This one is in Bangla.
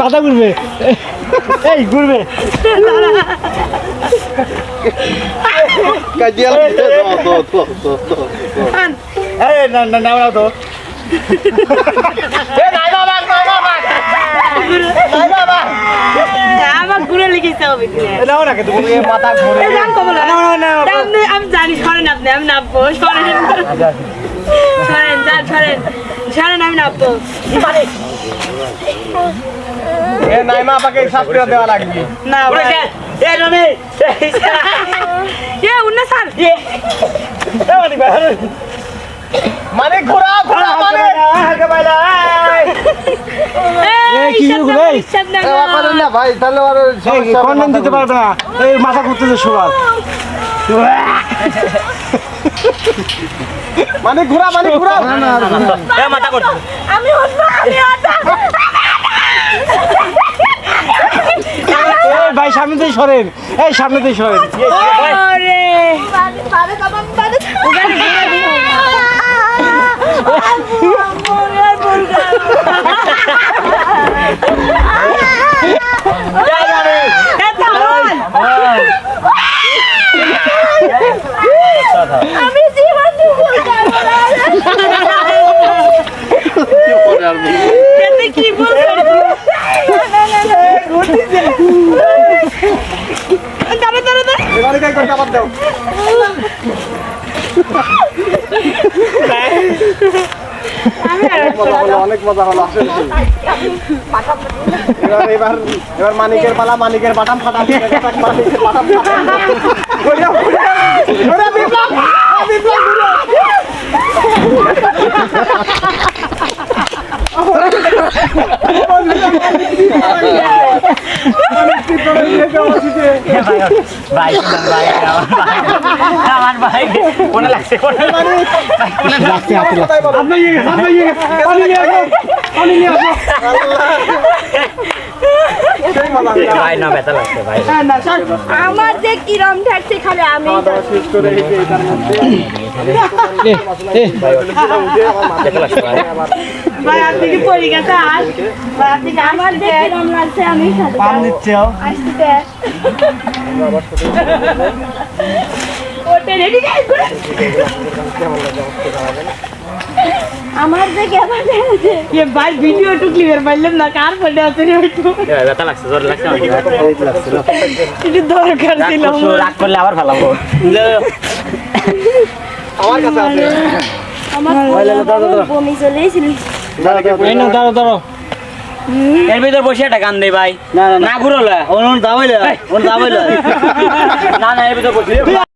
মাথা ঘুরবে এই ঘুরবে আমার ঘুরে লিখেছে হবে মাথা ঘুরে আমি জানি সরেন আপনি আমি নামবো সরেন সরেন যান সরেন সরেন আমি নামবো নাইমা আমাকে শাস্তি দেওয়া লাগবে না উন্না স্যার মানে ঘোরা ঘোরা মানে না ভাই তাহলে আর কন্ডেম দিতে পারবে না এই মাথা ঘুরতেছে সবার মানে ঘোরা মাথা করতে আমি ভাই সামনেতেই সরেন এই সামনেতেই সরেন আমি জীবন কি বলবো অনেক মজা হলো এবার মানিকের পালা মানিকের বাটাম ফাটা মানিকের বাটাম আমার ভাই কোনে লাগছে ভাই না ব্যথা লাগছে ভাই আমার যে কিরম ঠেকছে খালি আমি ভাই আপনি কি পড়ে গেছে আর ভাই আপনি আমার যে কিরম লাগছে আমি খালি পাম দিচ্ছে আসতে ওটা রেডি আমার যে কেমন আছে ये भाई वीडियो टू क्लियर মারলাম না কার ফোনে আছে রে একটু ব্যথা লাগছে জোর লাগছে এটা দরকার ছিল রাগ করলে আবার ভালো আমার কাছে আছে আমার বমি চলে এসেছিল দাঁড়াও এর ভিতর বসে একটা গান দেই ভাই না ঘুরলে ওন দাবাইলে না এর ভিতর বসে